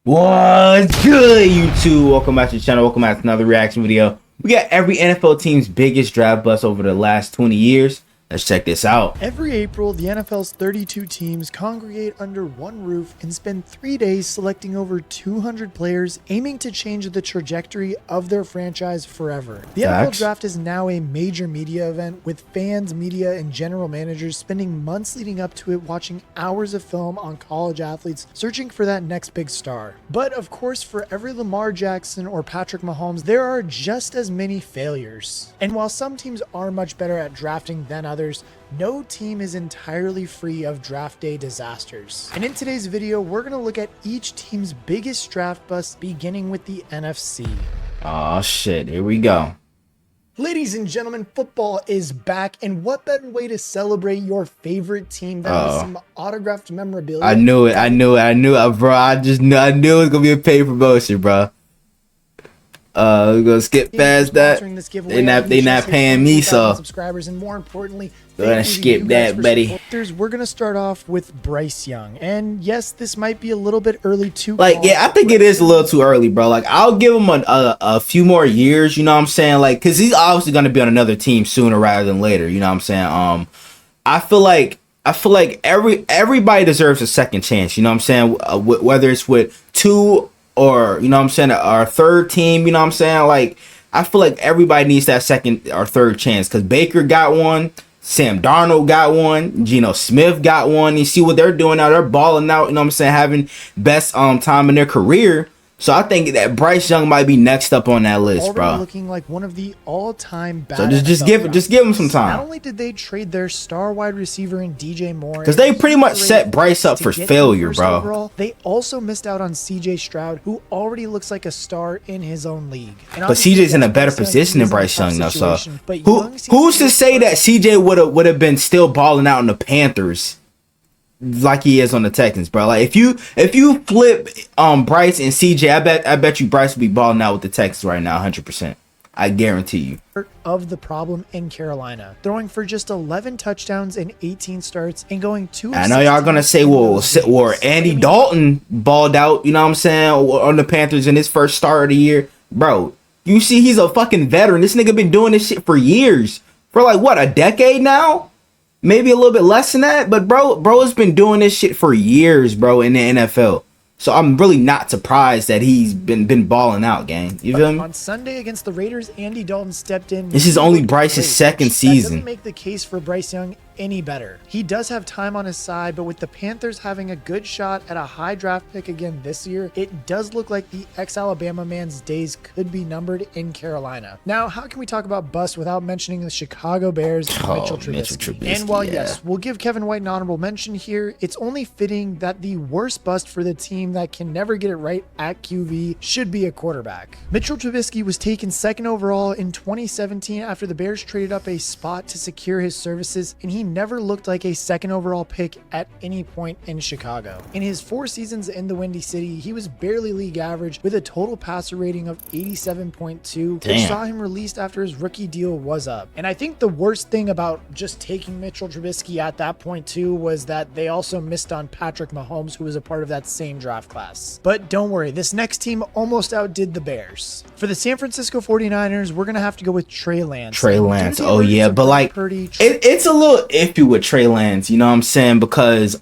What's good, YouTube? Welcome back to the channel. Welcome back to another reaction video. We got every NFL team's biggest draft bust over the last 20 years. Let's check this out. Every April, the NFL's 32 teams congregate under one roof and spend 3 days selecting over 200 players, aiming to change the trajectory of their franchise forever. The NFL draft is now a major media event, with fans, media, and general managers spending months leading up to it watching hours of film on college athletes searching for that next big star. But of course, for every Lamar Jackson or Patrick Mahomes, there are just as many failures. And while some teams are much better at drafting than others, no team is entirely free of draft day disasters. And in today's video, we're going to look at each team's biggest draft busts, beginning with the NFC. Oh shit, here we go. Ladies and gentlemen, football is back, and what better way to celebrate your favorite team than with some autographed memorabilia? I knew it, bro. I knew it was gonna be a paid promotion, bro. We're gonna skip past that. They not paying me, so subscribers, and more importantly, we're gonna skip that, buddy. We're gonna start off with Bryce Young, and yes, this might be a little bit early to yeah, I think it is a little too early, bro. Like, I'll give him a few more years, you know what I'm saying? Like, because he's obviously gonna be on another team sooner rather than later, you know what I'm saying? I feel like everybody deserves a second chance, you know what I'm saying? Whether it's with two or, you know what I'm saying, our third team, you know what I'm saying? Like, I feel like everybody needs that second or third chance, because Baker got one, Sam Darnold got one, Geno Smith got one. You see what they're doing now. They're balling out, you know what I'm saying, having best time in their career. So I think that Bryce Young might be next up on that list, bro. Looking like one of the all-time bad. So just give him some time. Not only did they trade their star wide receiver in DJ Moore, because they pretty much set Bryce up for failure, bro. Overall, they also missed out on CJ Stroud, who already looks like a star in his own league. But CJ's in a better position than Bryce Young, though. So who's to say that CJ would have been still balling out in the Panthers like he is on the Texans, bro? Like, if you flip Bryce and CJ, I bet you Bryce would be balling out with the Texans right now, 100%. I guarantee you. Of the problem in Carolina, throwing for just 11 touchdowns and 18 starts and going 2. I know y'all gonna say, well, Andy Dalton balled out, you know what I'm saying, on the Panthers in his first start of the year, bro. You see, he's a fucking veteran. This nigga been doing this shit for years, for like what, a decade now? Maybe a little bit less than that, but bro has been doing this shit for years, bro, in the NFL. So I'm really not surprised that he's been balling out, gang. You feel me? On Sunday against the Raiders, Andy Dalton stepped in. This is only Bryce's second season. That doesn't make the case for Bryce Young any better. He does have time on his side, but with the Panthers having a good shot at a high draft pick again this year, it does look like the ex-Alabama man's days could be numbered in Carolina. Now, how can we talk about bust without mentioning the Chicago Bears and Mitchell Trubisky? And while yes, we'll give Kevin White an honorable mention here, it's only fitting that the worst bust for the team that can never get it right at QB should be a quarterback. Mitchell Trubisky was taken second overall in 2017 after the Bears traded up a spot to secure his services, and he never looked like a second overall pick at any point in Chicago. In his 4 seasons in the Windy City, he was barely league average with a total passer rating of 87.2, which saw him released after his rookie deal was up. And I think the worst thing about just taking Mitchell Trubisky at that point too was that they also missed on Patrick Mahomes, who was a part of that same draft class. But don't worry, this next team almost outdid the Bears. For the San Francisco 49ers, we're gonna have to go with Trey Lance. Oh yeah, but like it's a little iffy with Trey Lance, you know what I'm saying, because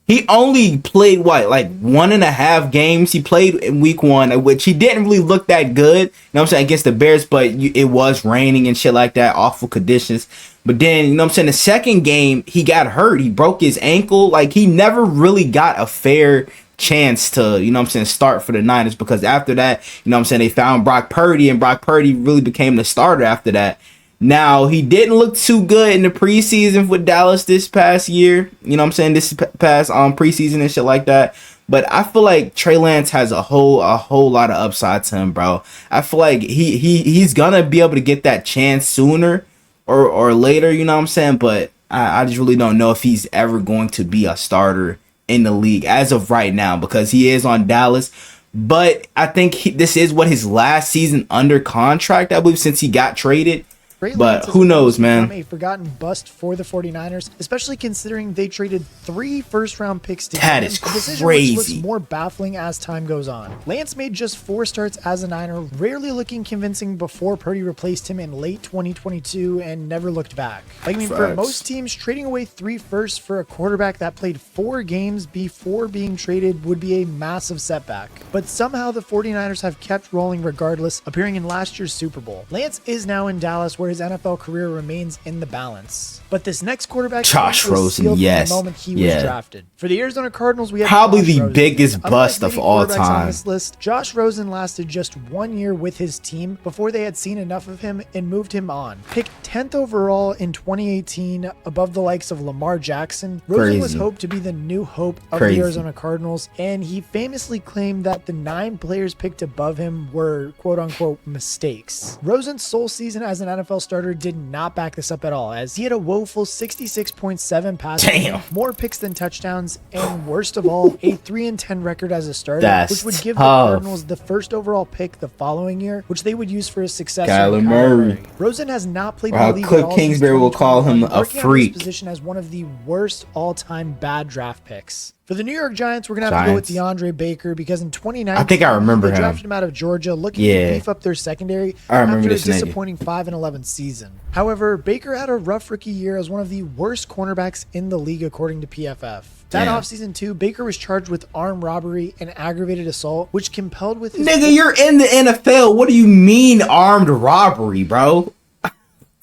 he only played what, like 1.5 games he played in week 1, which he didn't really look that good, you know what I'm saying, against the Bears, but it was raining and shit like that, awful conditions. But then, you know what I'm saying, the second game he got hurt, he broke his ankle. Like, he never really got a fair chance to, you know what I'm saying, start for the Niners, because after that, you know what I'm saying, they found Brock Purdy, and Brock Purdy really became the starter after that. Now, he didn't look too good in the preseason with Dallas this past year, you know what I'm saying, this past preseason and shit like that. But I feel like Trey Lance has a whole lot of upside to him, bro. I feel like he's gonna be able to get that chance sooner or later, you know what I'm saying, but I just really don't know if he's ever going to be a starter in the league as of right now, because he is on Dallas. But I think this is what his last season under contract, I believe, since he got traded. Trey But Lance who has knows, man? become a forgotten bust for the 49ers, especially considering they traded 3 first-round picks to That him, is a decision which looks crazy. more baffling as time goes on. Lance made just 4 starts as a Niner, rarely looking convincing before Purdy replaced him in late 2022 and never looked back. Like, I mean, for Facts. most teams, trading away 3 firsts for a quarterback that played 4 games before being traded would be a massive setback. But somehow the 49ers have kept rolling regardless, appearing in last year's Super Bowl. Lance is now in Dallas, where his NFL career remains in the balance. But this next quarterback Josh was Rosen, sealed from yes. the moment he Yeah. was drafted. For the Arizona Cardinals, we have Probably Josh the Rosen. biggest Unlike bust of many all quarterbacks time. on this list, Josh Rosen lasted just 1 year with his team before they had seen enough of him and moved him on. Picked 10th overall in 2018, above the likes of Lamar Jackson, Rosen was Crazy. hoped to be the new hope of Crazy. the Arizona Cardinals, and he famously claimed that the 9 players picked above him were quote-unquote mistakes. Rosen's sole season as an NFL starter did not back this up at all, as he had a woeful 66.7 passing Damn. rating, more picks than touchdowns, and worst of all, a 3-10 record as a starter, That's which would give the tough. Cardinals the first overall pick the following year, which they would use for his successor, Kyler Kyler Murray. Rosen has not played Or in how the league Cliff at all Kingsbury since will call him 2021, a working out freak. his position as one of the worst all-time bad draft picks. For the New York Giants, we're going to have to go with Giants. DeAndre Baker because in 2019, I think I remember they him. drafted him out of Georgia looking Yeah. to beef up their secondary I remember after a this nigga. disappointing 5-11 season. However, Baker had a rough rookie year as one of the worst cornerbacks in the league according to PFF. That Damn. offseason too, Baker was charged with armed robbery and aggravated assault, which compelled with his Nigga, you're in the NFL. What do you mean armed robbery, bro?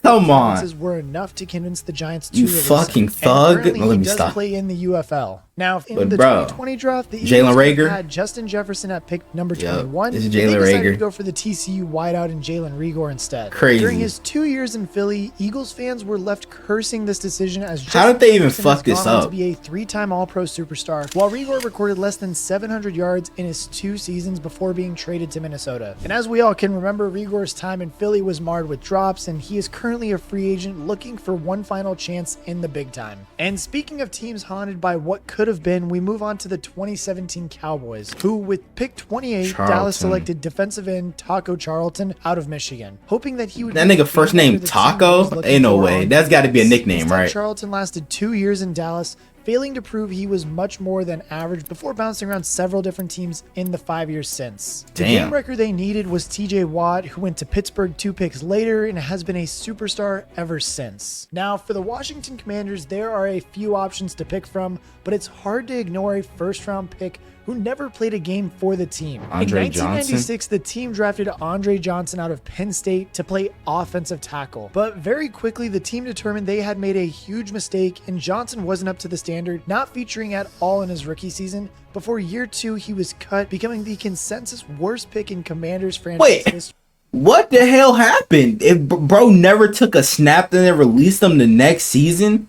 Come on. performances were enough to convince the Giants to You release fucking him. thug. And currently Let he me does stop. play in the UFL. Now, in But the bro, 2020 draft, the Jalen Eagles Reagor? had Justin Jefferson at pick number Yep, 21. it's and they Jalen decided Reagor. to go for the TCU wideout and Jalen Reagor instead. Crazy. During his 2 years in Philly, Eagles fans were left cursing this decision as How did they even Jefferson fuck has this gone on up? to be a 3-time All-Pro superstar, while Reagor recorded less than 700 yards in his 2 seasons before being traded to Minnesota. And as we all can remember, Reagor's time in Philly was marred with drops, and he is currently a free agent looking for one final chance in the big time. And speaking of teams haunted by what could have been, we move on to the 2017 Cowboys, who with pick 28, Dallas Charlton. selected defensive end Taco Charlton out of Michigan, hoping that he would That be nigga the first playmaker name the team Taco? was looking Ain't no for way. on That's gotta be a defense. nickname, Instead, right? Charlton lasted 2 years in Dallas, failing to prove he was much more than average before bouncing around several different teams in the 5 years since. The Damn. game record they needed was TJ Watt, who went to Pittsburgh 2 picks later and has been a superstar ever since. Now, for the Washington Commanders, there are a few options to pick from, but it's hard to ignore a first-round pick who never played a game for the team. Andre In 1996, the team drafted Andre Johnson out of Penn State to play offensive tackle. But very quickly, the team determined they had made a huge mistake and Johnson wasn't up to the standard, not featuring at all in his rookie season. Before year 2, he was cut, becoming the consensus worst pick in Commanders franchise Wait. history. What the hell happened? If bro never took a snap, then they released him the next season.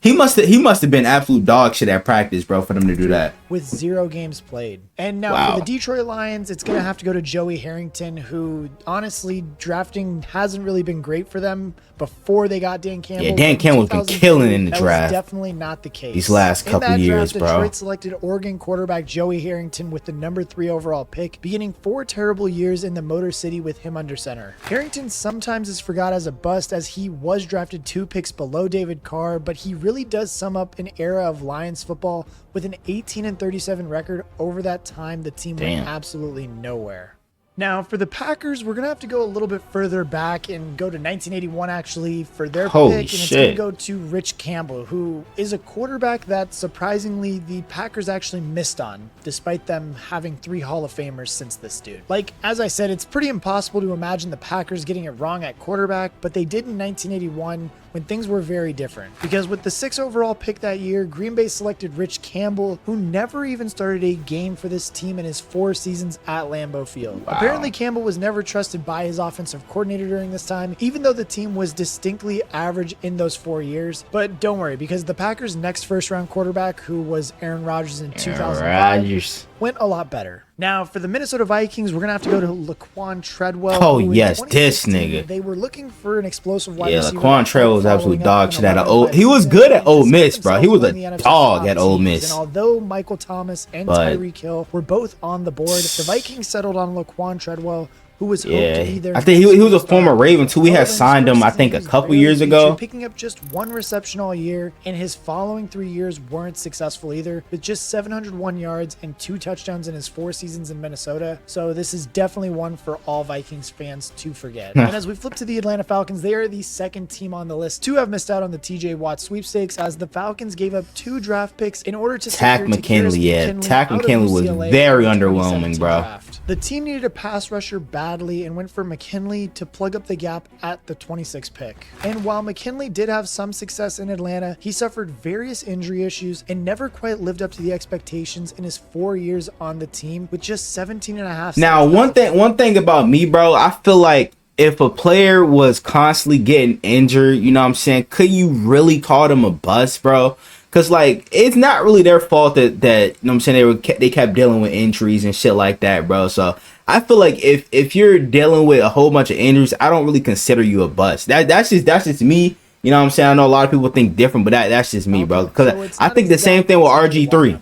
He must have been absolute dog shit at practice, bro, for them to do that. With 0 games played. And now Wow. for the Detroit Lions, it's going to have to go to Joey Harrington, who honestly, drafting hasn't really been great for them before they got Dan Campbell. Yeah, Dan But in Campbell's been 2003, killing in the that draft. was definitely not the case. These last In couple that years, draft, bro. Detroit selected Oregon quarterback Joey Harrington with the number 3 overall pick, beginning 4 terrible years in the Motor City with him under center. Harrington sometimes is forgot as a bust as he was drafted 2 picks below David Carr, but he really does sum up an era of Lions football with an 18-37 record. Over that time, the team Damn. went absolutely nowhere. Now, for the Packers, we're going to have to go a little bit further back and go to 1981, actually, for their Holy pick. And it's shit. going to go to Rich Campbell, who is a quarterback that, surprisingly, the Packers actually missed on, despite them having 3 Hall of Famers since this dude. Like, as I said, it's pretty impossible to imagine the Packers getting it wrong at quarterback, but they did in 1981 when things were very different. Because with the 6th overall pick that year, Green Bay selected Rich Campbell, who never even started a game for this team in his 4 seasons at Lambeau Field. Wow. Apparently, Campbell was never trusted by his offensive coordinator during this time, even though the team was distinctly average in those 4 years. But don't worry, because the Packers' next first-round quarterback, who was Aaron Rodgers in 2005, Rodgers. went a lot better. Now, for the Minnesota Vikings, we're going to have to go to Laquan Treadwell. Oh, who in yes, this 2016, nigga. They were looking for an explosive wide Yeah, receiver. Laquan Treadwell was absolute following up dog an shit at 11-5 He was season. good at Ole They Miss, bro. He was themselves a one of the NFC's dog top at Ole teams. Miss. And although Michael Thomas and But- Tyreek Hill were both on the board, the Vikings settled on Laquan Treadwell who was hoped to be their I think he was a former Raven too. We had signed him, I think, a couple years ago. Picking up just 1 reception all year, and his following 3 years weren't successful either, with just 701 yards and 2 touchdowns in his 4 seasons in Minnesota. So this is definitely one for all Vikings fans to forget. And as we flip to the Atlanta Falcons, they are the second team on the list to have missed out on the TJ Watt sweepstakes, as the Falcons gave up 2 draft picks in order to Takk McKinley. Takk McKinley was very underwhelming, bro. Draft. The team needed a pass rusher badly and went for McKinley to plug up the gap at the 26th pick. And while McKinley did have some success in Atlanta, he suffered various injury issues and never quite lived up to the expectations in his 4 years on the team, with just 17.5. Now, one thing about me, bro, I feel like if a player was constantly getting injured, you know what I'm saying, could you really call them a bust, bro? Because, like, it's not really their fault that you know what I'm saying, they kept dealing with injuries and shit like that, bro. So I feel like if you're dealing with a whole bunch of injuries, I don't really consider you a bust. That's just me. You know what I'm saying? I know a lot of people think different, but that's just me, bro. Because I think the same thing with RG3.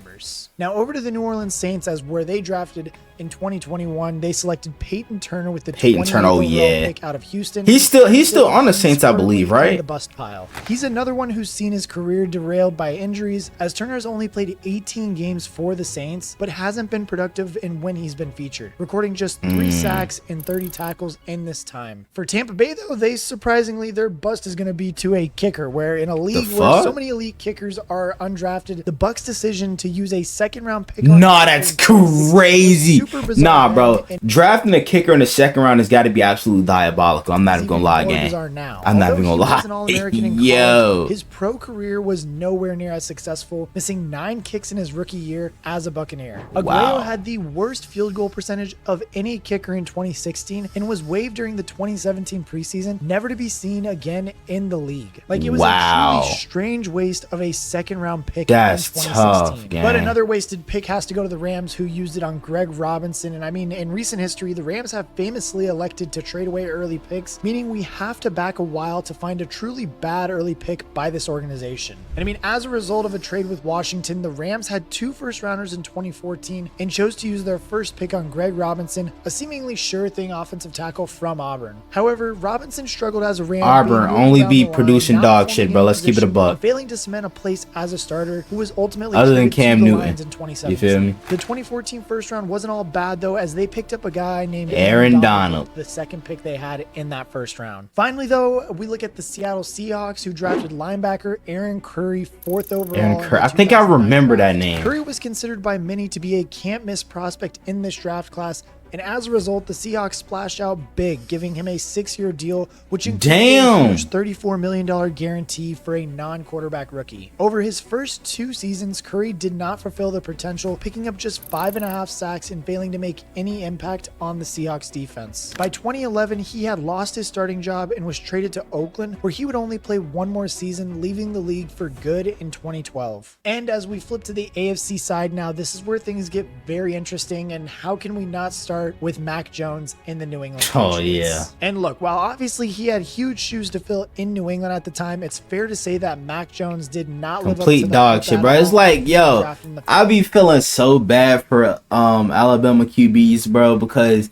Now over to the New Orleans Saints, as where they drafted in 2021, they selected Peyton Turner with the 20th overall pick out of Houston. He's still on the Saints, I believe, right? The bust pile. He's another one who's seen his career derailed by injuries, as Turner has only played 18 games for the Saints, but hasn't been productive in when he's been featured, recording just 3 sacks and 30 tackles in this time. For Tampa Bay, though, surprisingly, their bust is going to be to a kicker, where in a league where so many elite kickers are undrafted, the Bucs' decision to use a second-round pick. That's crazy. Nah, bro. Drafting a kicker in the second round has got to be absolutely diabolical. I'm not even gonna lie, gang. I'm not even gonna lie. Yo, his pro career was nowhere near as successful, missing 9 kicks in his rookie year as a Buccaneer. Aguayo had the worst field goal percentage of any kicker in 2016 and was waived during the 2017 preseason, never to be seen again in the league. Like, it was a truly strange waste of a second-round pick in 2016. Tough, but another wasted pick has to go to the Rams, who used it on Greg Robinson. And I mean, in recent history, the Rams have famously elected to trade away early picks, meaning we have to back a while to find a truly bad early pick by this organization. And I mean, as a result of a trade with Washington, the Rams had 2 first-rounders in 2014 and chose to use their first pick on Greg Robinson, a seemingly sure-thing offensive tackle from Auburn. However, Robinson struggled as a Ram. Auburn only be producing dog shit, bro. Let's keep it a buck. Failing to cement a place as a starter, who was ultimately other than Cam Newton in 2017. You feel me? The 2014 first round wasn't all bad, though, as they picked up a guy named Aaron Donald, the second pick they had in that first round. Finally, though, we look at the Seattle Seahawks, who drafted linebacker Aaron Curry 4th overall. I think I remember that name. Curry was considered by many to be a can't-miss prospect in this draft class, and as a result, the Seahawks splashed out big, giving him a 6-year deal, which included a huge $34 million guarantee for a non-quarterback rookie. Over his first 2 seasons, Curry did not fulfill the potential, picking up just 5.5 sacks and failing to make any impact on the Seahawks defense. By 2011, he had lost his starting job and was traded to Oakland, where he would only play 1 more season, leaving the league for good in 2012. And as we flip to the AFC side now, this is where things get very interesting, and how can we not start with Mac Jones in the New England Patriots? Yeah. And look, while obviously he had huge shoes to fill in New England at the time, it's fair to say that Mac Jones did not live up to complete dog shit, bro. It's like, yo, I be feeling so bad for Alabama QBs, bro, because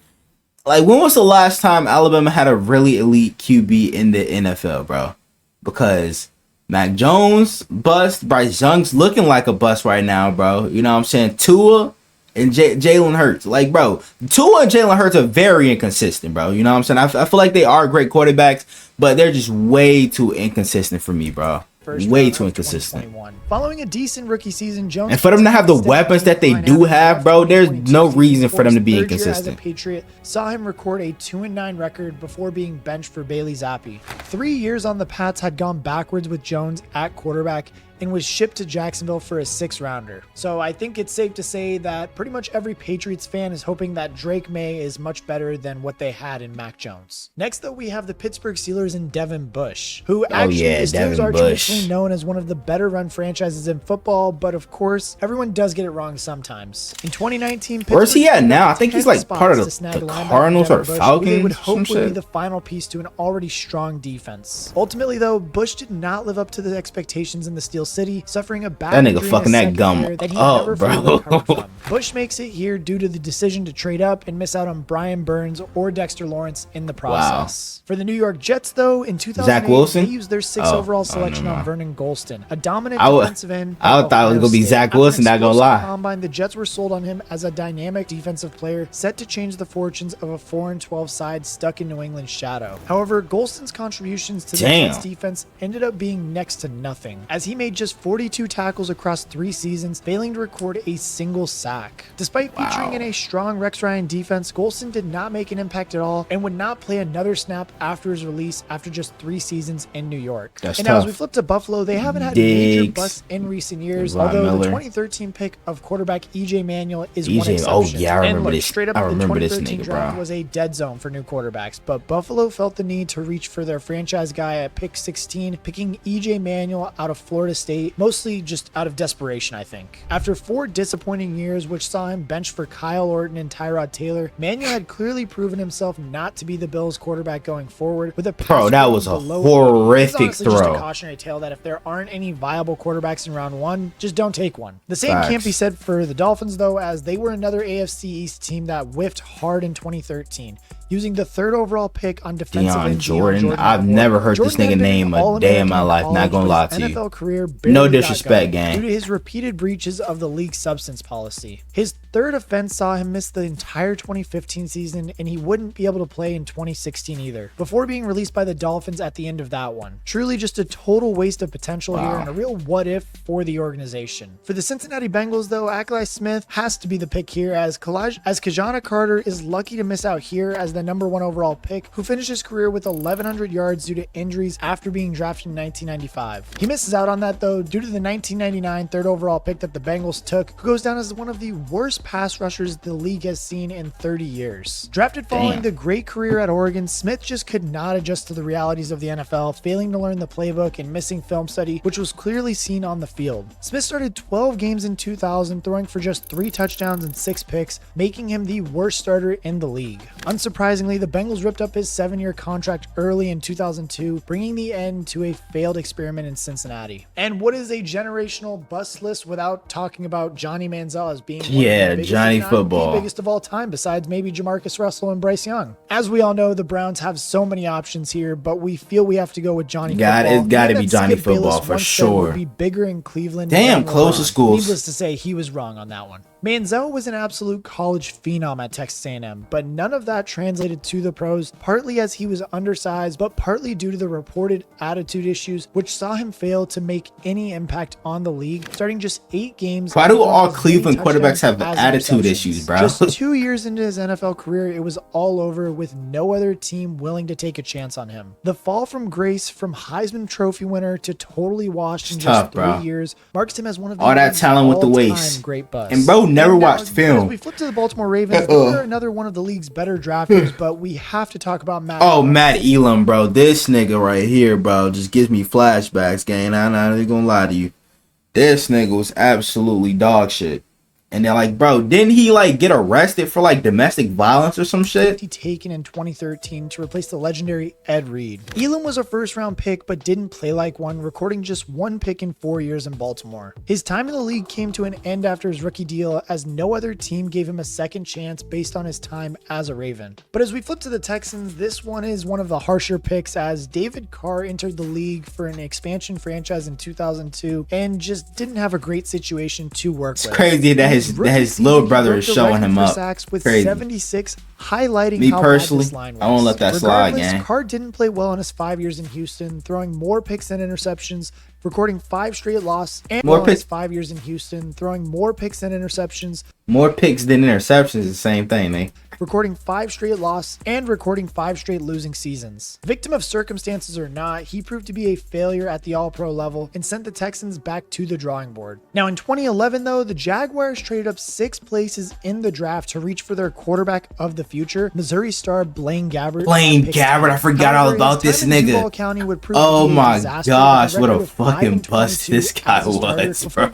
like, when was the last time Alabama had a really elite QB in the NFL, bro? Because Mac Jones bust, Bryce Young's looking like a bust right now, bro. You know what I'm saying? Tua and Jalen Hurts. Like, bro, Tua and Jalen Hurts are very inconsistent, bro. You know what I'm saying? I feel like they are great quarterbacks, but they're just way too inconsistent for me, bro. Way too inconsistent. Following a decent rookie season, Jones, and for them to have the weapons that they do have, bro, there's no reason for them to be inconsistent. As a Patriot, saw him record a 2-9 record before being benched for Bailey Zappi. 3 years on the Pats had gone backwards with Jones at quarterback, and was shipped to Jacksonville for a 6th-rounder. So I think it's safe to say that pretty much every Patriots fan is hoping that Drake May is much better than what they had in Mac Jones. Next, though, we have the Pittsburgh Steelers and Devin Bush, who the Steelers are traditionally known as one of the better run franchises in football, but of course, everyone does get it wrong sometimes. In 2019, where's he at now? I think he's like part of the Cardinals or Falcons. They would hope would be the final piece to an already strong defense. Ultimately, though, Bush did not live up to the expectations in the Steelers Steel City, suffering a bad That nigga injury in fucking his that second gum year that he up, never fully bro. recovered from. Bush makes it here due to the decision to trade up and miss out on Brian Burns or Dexter Lawrence in the process. For the New York Jets, though, in 2008, Zach Wilson? they used their 6th overall selection on Vernon Golston, a dominant I defensive end. thought it was Ohio gonna be State. Zach After Wilson, an not gonna explosive lie. combine, the Jets were sold on him as a dynamic defensive player set to change the fortunes of a 4-12 side stuck in New England's shadow. However, Golston's contributions to the Jets defense ended up being next to nothing, as he made just 42 tackles across 3 seasons, failing to record a single sack. Despite featuring in a strong Rex Ryan defense, Golston did not make an impact at all and would not play another snap after his release after just 3 seasons in New York. That's and now tough. as we flip to Buffalo, they haven't had major busts in recent years, although the 2013 pick of quarterback EJ Manuel is one exception. Oh yeah, I remember this. Straight up, I remember the this 2013 nigga, draft bro. was a dead zone for new quarterbacks, but Buffalo felt the need to reach for their franchise guy at pick 16, picking EJ Manuel out of Florida State, mostly just out of desperation, I think. After 4 disappointing years, which saw him bench for Kyle Orton and Tyrod Taylor, Manuel had clearly proven himself not to be the Bills' quarterback going forward. With a Bro, that was a horrific throw. Just a throw. Cautionary tale that if there aren't any viable quarterbacks in round 1, just don't take one. The same can't be said for the Dolphins, though, as they were another AFC East team that whiffed hard in 2013. Using the 3rd overall pick on defensive end Jordan. I've never heard this nigga name a day in my life. Not gonna lie to you. NFL career No disrespect, gang. due to his repeated breaches of the league's substance policy. His 3rd offense saw him miss the entire 2015 season, and he wouldn't be able to play in 2016 either, before being released by the Dolphins at the end of that one. Truly just a total waste of potential here and a real what if for the organization. For the Cincinnati Bengals, though, Akili Smith has to be the pick here, as Kajana Carter is lucky to miss out here as the number 1 overall pick, who finished his career with 1,100 yards due to injuries after being drafted in 1995. He misses out on that, though, due to the 1999 3rd overall pick that the Bengals took, who goes down as one of the worst pass rushers the league has seen in 30 years. Drafted following the great career at Oregon, Smith just could not adjust to the realities of the NFL, failing to learn the playbook and missing film study, which was clearly seen on the field. Smith started 12 games in 2000, throwing for just 3 touchdowns and 6 picks, making him the worst starter in the league. Unsurprisingly, the Bengals ripped up his 7-year contract early in 2002, bringing the end to a failed experiment in Cincinnati. And what is a generational bust list without talking about Johnny Manziel as being one of the biggest, Johnny if not Football, the biggest of all time, besides maybe Jamarcus Russell and Bryce Young. As we all know, the Browns have so many options here, but we feel we have to go with Johnny Football. It's got to be Johnny Skip Bayless Football for once said sure. would be bigger in Cleveland. Damn, than close to LeBron. schools. Needless to say, he was wrong on that one. Manziel was an absolute college phenom at Texas A&M, but none of that translated to the pros, partly as he was undersized, but partly due to the reported attitude issues, which saw him fail to make any impact on the league, starting just 8 games. Why do all Cleveland quarterbacks have attitude issues, bro? Just 2 years into his NFL career, it was all over, with no other team willing to take a chance on him. The fall from grace from Heisman Trophy winner to totally washed in just 3 years marks him as one of the all that talent with the waist. Great busts. And bro never watched film. As we flip to the Baltimore Ravens, they're another one of the league's better drafters, but we have to talk about Matt. Matt Elam, bro. This nigga right here, bro, just gives me flashbacks, gang. I'm not even gonna lie to you. This nigga was absolutely dog shit. And they're like, bro, didn't he like get arrested for like domestic violence or some shit? He taken in 2013 to replace the legendary Ed Reed. Elam was a first-round pick, but didn't play like one, recording just 1 pick in 4 years in Baltimore. His time in the league came to an end after his rookie deal, as no other team gave him a second chance based on his time as a Raven. But as we flip to the Texans, this one is one of the harsher picks, as David Carr entered the league for an expansion franchise in 2002 and just didn't have a great situation to work with. It's crazy that his little brother is showing him up. With Crazy. 76, highlighting Me how personally, bad this line was. I won't let that slide, gang. Carr didn't play well in his 5 years in Houston, throwing more picks than interceptions, recording 5 straight losses, and more in his picks. 5 years in Houston, throwing more picks than interceptions. More picks than interceptions is the same thing, man. Recording 5 straight losses and recording 5 straight losing seasons. Victim of circumstances or not, he proved to be a failure at the All-Pro level and sent the Texans back to the drawing board. Now in 2011 though, the Jaguars traded up 6 places in the draft to reach for their quarterback of the future, Missouri star Blaine Gabbert. I forgot all about this nigga. Oh my gosh, what a fucking bust this guy was, bro.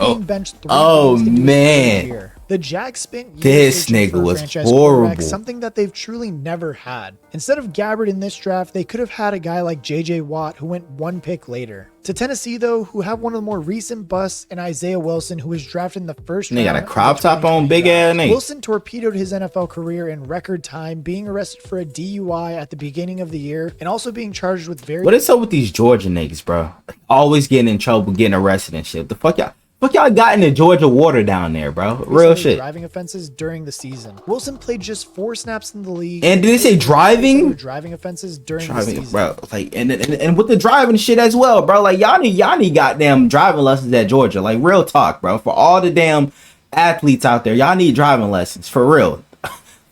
Oh man. The Jags spent years This searching nigga for a was franchise horrible. quarterback, something that they've truly never had. Instead of Gabbard in this draft, they could have had a guy like J.J. Watt, who went one pick later. To Tennessee, though, who have one of the more recent busts in Isaiah Wilson, who was drafted in the first round. They got a crop top on, big ass nigga. Wilson torpedoed his NFL career in record time, being arrested for a DUI at the beginning of the year, and also being charged with What is up with these Georgia niggas, bro? Always getting in trouble, getting arrested and shit. The fuck y'all got in the Georgia water down there, bro? Real shit. Driving offenses during the season. Wilson played just 4 snaps in the league. And did they say driving? Driving offenses during the season, bro. Like, and with the driving shit as well, bro. Like, y'all need goddamn driving lessons at Georgia. Like, real talk, bro. For all the damn athletes out there, y'all need driving lessons for real.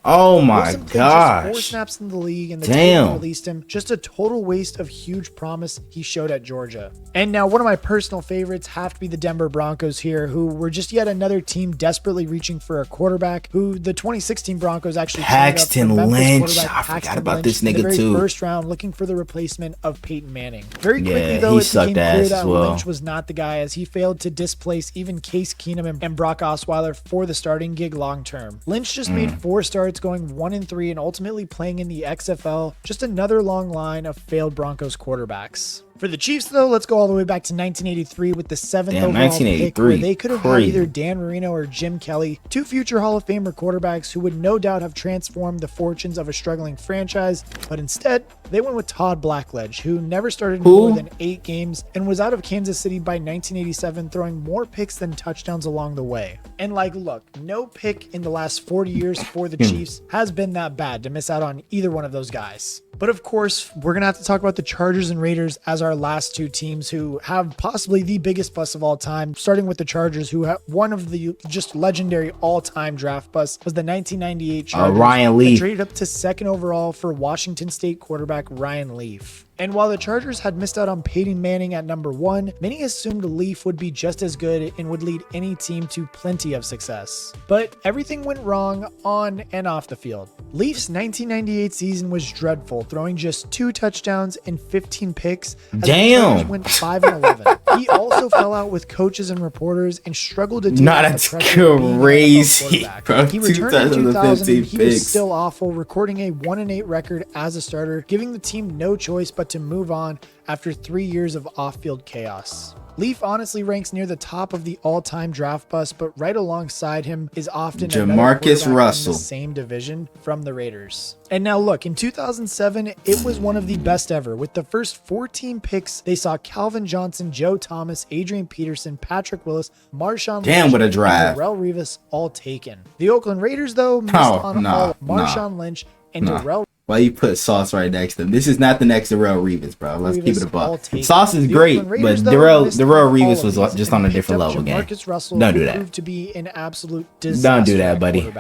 Oh my gosh. 4 snaps in the league and the team released him. Just a total waste of huge promise he showed at Georgia. And now one of my personal favorites have to be the Denver Broncos here, who were just yet another team desperately reaching for a quarterback, who the 2016 Broncos actually Paxton Lynch. I forgot about this nigga too. First round, looking for the replacement of Peyton Manning. Very quickly though, it became clear that Lynch was not the guy, as he failed to displace even Case Keenum and Brock Osweiler for the starting gig long term. Lynch just made 4 starts, going 1-3 and ultimately playing in the XFL. Just another long line of failed Broncos quarterbacks. For the Chiefs, though, let's go all the way back to 1983 with the 7th overall pick, where they could have had either Dan Marino or Jim Kelly, 2 future Hall of Famer quarterbacks who would no doubt have transformed the fortunes of a struggling franchise, but instead, they went with Todd Blackledge, who never started more than 8 games and was out of Kansas City by 1987, throwing more picks than touchdowns along the way. And look, no pick in the last 40 years for the Chiefs has been that bad to miss out on either one of those guys. But of course, we're going to have to talk about the Chargers and Raiders as our last 2 teams who have possibly the biggest bust of all time, starting with the Chargers, who have one of the just legendary all-time draft busts was the 1998 Chargers. Ryan Leaf. Traded up to 2nd overall for Washington State quarterback Ryan Leaf. And while the Chargers had missed out on Peyton Manning at number 1, many assumed Leaf would be just as good and would lead any team to plenty of success. But everything went wrong on and off the field. Leaf's 1998 season was dreadful, throwing just 2 touchdowns and 15 picks. As the Chargers went 5-11. He also fell out with coaches and reporters and struggled to deal with the pressure of being an NFL quarterback. He returned in 2000 and he was still awful, recording a 1-8 record as a starter, giving the team no choice but to move on after 3 years of off-field chaos. Leaf honestly ranks near the top of the all-time draft bust, but right alongside him is often Jamarcus Russell in the same division from the Raiders. And now look, in 2007, it was one of the best ever. With the first 14 picks, they saw Calvin Johnson, Joe Thomas, Adrian Peterson, Patrick Willis, Marshawn Lynch, what a drive. and Darrelle Revis all taken. The Oakland Raiders, though, missed on all of Marshawn Lynch and Darrelle. Why you put Sauce right next to him? This is not the next Darrelle Revis, bro. Let's keep it a buck. Sauce is great, but Darrelle Revis was just on a different level game. Don't do that. Proved to be an absolute disaster. Don't do that, buddy.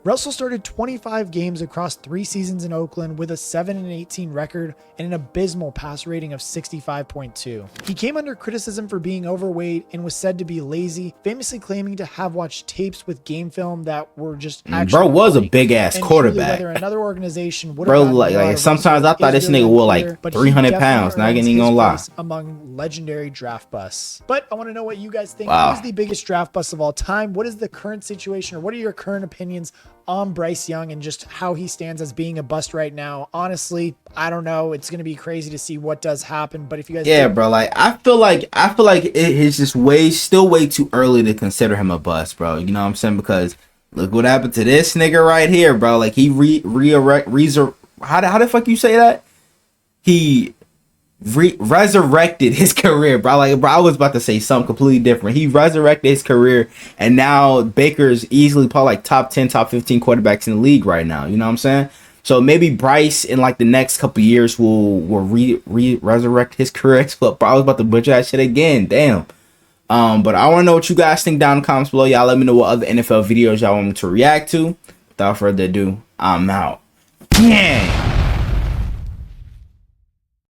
Russell started 25 games across 3 seasons in Oakland with a 7-18 record and an abysmal passer rating of 65.2. He came under criticism for being overweight and was said to be lazy, famously claiming to have watched tapes with game film that were just actually bro was a big ass quarterback. Another organization would bro, like sometimes I thought this nigga wore like 300 pounds. Not even gonna lie. Among legendary draft busts. But I want to know what you guys think. What is the biggest draft bust of all time? What is the current situation, or what are your current opinions on Bryce Young and just how he stands as being a bust right now? Honestly, I don't know. It's going to be crazy to see what does happen. But if you guys, bro, like I feel like it is just still way too early to consider him a bust, bro. You know what I'm saying? Because look what happened to this nigga right here, bro. Like he how the fuck you say that? He resurrected his career, bro. Like, bro, I was about to say something completely different. He resurrected his career, and now Baker's easily probably like top 10, top 15 quarterbacks in the league right now. You know what I'm saying? So maybe Bryce in like the next couple years will resurrect his career. But I was about to butcher that shit again. Damn. But I want to know what you guys think down in the comments below. Y'all let me know what other NFL videos y'all want me to react to. Without further ado, I'm out. Yeah.